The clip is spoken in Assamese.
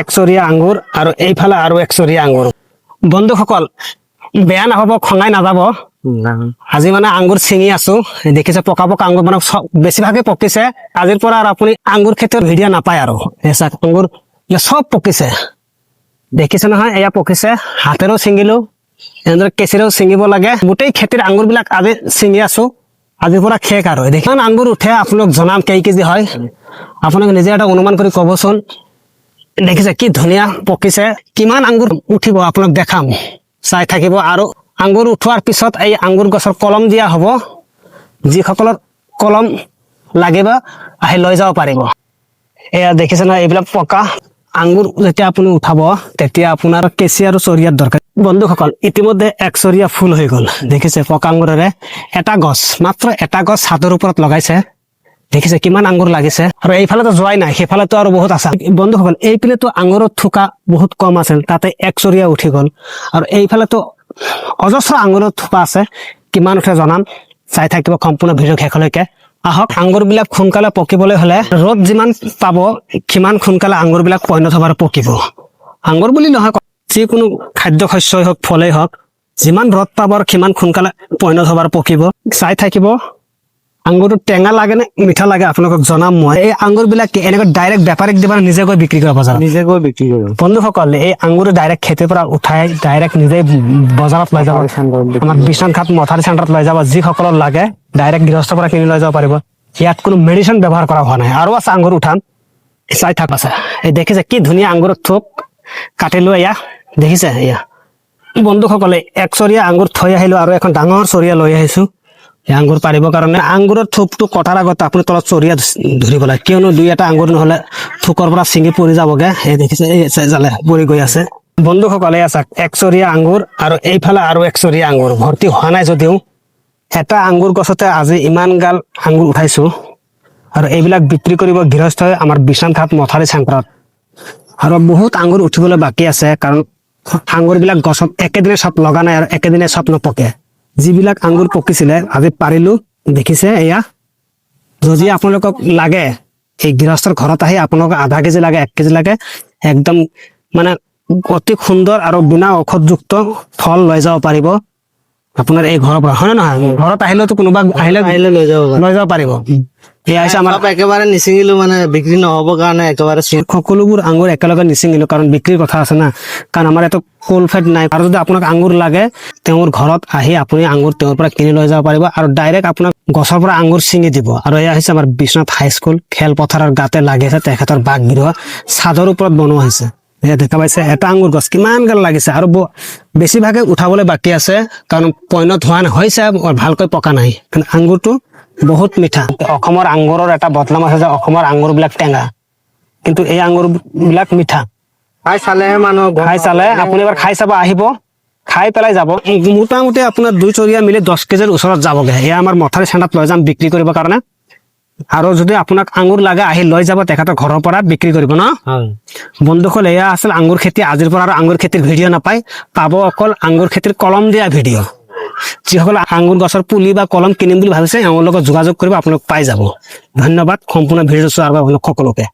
একচৰীয়া আঙ্গুৰ আৰু এইফালে আৰু একচৰীয়া আঙ্গুৰ। বন্ধুসকল বেয়া নহব, খঙাই নাযাব। আজি মানে আঙ্গুৰ ছিঙি আছো, দেখিছে পকা পকা আঙ্গুৰ মানে বেছিভাগে পকিছে। আজিৰ পৰা আৰু আপুনি আঙ্গুৰ খেতিৰ ভিডিঅ' নাপায় আৰু। আঙ্গুৰ সব পকিছে, দেখিছে নহয়, এয়া পকিছে। হাতেৰেও ছিঙিলো, এনেদৰে কেঁচিৰেও ছিঙিব লাগে। গোটেই খেতিৰ আঙ্গুৰ বিলাক আজি ছিঙি আছো। আজিৰ পৰা শেষ আৰু। দেখিমান আঙ্গুৰ উঠে আপোনাক জনাম কেই কেজি হয়, আপোনাক নিজে এটা অনুমান কৰি কবচোন। দেখিছে কি ধুনীয়া পকিছে, কিমান আঙ্গুৰ উঠিব আপোনাক দেখাম, চাই থাকিব। আৰু আঙ্গুৰ উঠোৱাৰ পিছত এই আঙ্গুৰ গছৰ কলম দিয়া হ'ব। যিসকলৰ কলম লাগিব আহি লৈ যাব পাৰিব। এয়া দেখিছে নহয়, এইবিলাক পকা আঙ্গুৰ যেতিয়া আপুনি উঠাব তেতিয়া আপোনাৰ কেঁচি আৰু চৰিয়াৰ দৰকাৰ। বন্ধুসকল ইতিমধ্যে একচৰীয়া ফুল হৈ গল। দেখিছে পকা আঙ্গুৰেৰে এটা গছ, মাত্ৰ এটা গছ ছাদৰ ওপৰত লগাইছে। দেখিছে কিমান আঙ্গুৰ লাগিছে। আৰু এইফালেতো যোৱাই নাই, সেইফালেতো আৰু বহুত আছে। বন্ধুসকল এইফালেতো আঙ্গুৰৰ থোকা বহুত কম আছিল, তাতে একচৰীয়া উঠি গল। আৰু এইফালেতো অজস্ৰ আঙ্গুৰৰ থোকা আছে, কিমান উঠে জনাম, চাই থাকিব সম্পূৰ্ণ ভিডিঅ' শেষলৈকে। আহক, আঙ্গুৰ বিলাক সোনকালে পকিবলৈ হলে ৰ'দ যিমান পাব সিমান সোনকালে আঙ্গুৰ বিলাক পইণত হব আৰু পকিব। আঙ্গুৰ বুলি নহয়, যিকোনো খাদ্য শস্যই হওক, ফলেই হওক, যিমান ৰ'দ পাব আৰু সিমান সোনকালে পইণত হব আৰু পকিব। চাই থাকিব। আঙ্গুৰটো টেঙা লাগে নে মিঠা লাগে আপোনালোকক জনাম মই। এই আঙ্গুৰ বিলাক এনেকৈ ডাইৰেক্ট বেপাৰীক দিব, নিজে গৈ বিক্ৰী কৰিব বজাৰত? নিজে গৈ বিক্ৰী কৰিব। বন্ধুসকল এই আঙ্গুৰ ডাইৰেক্ট খেতিৰ পৰা উঠাই ডাইৰেক্ট নিজে বজাৰত লৈ যাব। আমাৰ বিশ্বনাথ ঘাট মথাৰী চেণ্টাৰত লৈ যাব। যিসকলৰ লাগে ডাইৰেক্ট গৃহস্থৰ পৰা কিনি লৈ যাব পাৰিব। ইয়াত কোনো মেডিচিন ব্যৱহাৰ কৰা হোৱা নাই। আৰু আছে আঙ্গুৰ উঠাম, চাই থাক আছে। এই দেখিছে কি ধুনীয়া আঙ্গুৰৰ থোক কাটিলো। এয়া দেখিছে, এয়া বন্ধুসকলে একচৰীয়া আঙ্গুৰ থৈ আহিলো আৰু এখন ডাঙৰ চৰিয়া লৈ আহিছো এই আঙ্গুৰ পাৰিবৰ কাৰণে। আঙ্গুৰৰ থোকটো কটাৰ আগত আপুনি তলত চৰিয়া ধৰিব লাগে, কিয়নো দুই এটা আঙ্গুৰ নহলে থোকৰ পৰা ছিঙি পৰি যাবগে। এই দেখিছে, এই জালে পৰি গৈ আছে। বন্ধুসকলে আছে একচৰীয়া আঙ্গুৰ আৰু এইফালে আৰু একচৰীয়া আঙ্গুৰ ভৰ্তি হোৱা নাই যদিও এটা আঙ্গুৰ গছতে আজি ইমান গাল আঙ্গুৰ উঠাইছো। আৰু এইবিলাক বিক্ৰী কৰিব গৃহস্থই আমাৰ বিশ্বনাথ ঘাট মথাৰী চেণ্টাৰত। আৰু বহুত আঙ্গুৰ উঠিবলৈ বাকী আছে, কাৰণ আঙ্গুৰ বিলাক গছত একেদিনে চব লগা নাই আৰু একেদিনে চব নপকে। যিবিলাক আঙ্গুৰ পকিছিলে আজি পাৰিলো। দেখিছে, এয়া যদি আপোনালোকক লাগে এই গৃহস্থৰ ঘৰত আহি আপোনালোকক আধা কেজি লাগে, 1 কেজি লাগে, একদম মানে অতি সুন্দৰ আৰু বিনা ঔষধযুক্ত ফল লৈ যাব পাৰিব আপোনাৰ এই ঘৰৰ পৰা, হয় নে নহয়? ঘৰত আহিলেতো কোনোবা আহিলে লৈ যাব পাৰিব। এয়া হৈছে আমাৰ একেবাৰে নিচিঙিলো, মানে বিক্ৰী নহব কাৰণে একেবাৰে সকলোবোৰ আঙ্গুৰ একেলগে নিচিঙিলো, কাৰণ বিক্ৰীৰ কথা আছে না। কাৰণ আমাৰ ইয়াতো কোল্ড-ফেড নাই। আৰু যদি আপোনাক আঙ্গুৰ লাগে তেওঁৰ ঘৰত আহি আপুনি আঙ্গুৰ তেওঁৰ পৰা কিনি লৈ যাব পাৰিব, আৰু ডাইৰেক্ট আপোনাক গছৰ পৰা আঙ্গুৰ ছিঙি দিব। আৰু এয়া হৈছে আমাৰ বিশ্বনাথ হাইস্কুল, খেলপথাৰৰ গাতে লাগি আছে তেখেতৰ বাসগৃহ, ছাদৰ ওপৰত বনোৱা হৈছে। এয়া দেখা পাইছে এটা আঙ্গুৰ গছ কিমান গাল লাগিছে। আৰু বেছিভাগে উঠাবলৈ বাকী আছে, কাৰণ পইণত হোৱা হৈছে, ভালকৈ পকা নাই। কিন্তু আঙ্গুৰটো বহুত মিঠা। অসমৰ আঙ্গুৰৰ এটা বদনাম আছে যে অসমৰ আঙ্গুৰ বিলাক টেঙা, কিন্তু এই আঙ্গুৰ বিলাক মিঠা। খাই চালেহে মানুহ খাই চালে আপুনি এবাৰ খাই চাব, আহিব খাই পেলাই যাব। মোটামুটি আপোনাৰ 2 চৰিয়া মিলি 10 কেজিৰ ওচৰত যাবগে। এয়া আমাৰ মথাৰী চেণ্টাৰত লৈ যাম বিক্ৰী কৰিবৰ কাৰণে। আৰু যদি আপোনাক আঙ্গুৰ লাগে আহি লৈ যাব তেখেতৰ ঘৰৰ পৰা বিক্ৰী কৰিব ন। বন্ধুসকল এয়া আছিল আঙ্গুৰ খেতি। আজিৰ পৰা আৰু আঙ্গুৰ খেতিৰ ভিডিঅ' নাপায়, পাব অকল আঙ্গুৰ খেতিৰ কলম দিয়া ভিডিঅ'। যিসকলে আঙ্গুৰ গছৰ পুলি বা কলম কিনিম বুলি ভাবিছে এওঁৰ লগত যোগাযোগ কৰিব, আপোনালোক পাই যাব। ধন্যবাদ সম্পূৰ্ণ ভিডিঅ' চোৱাৰ বাবে সকলোকে।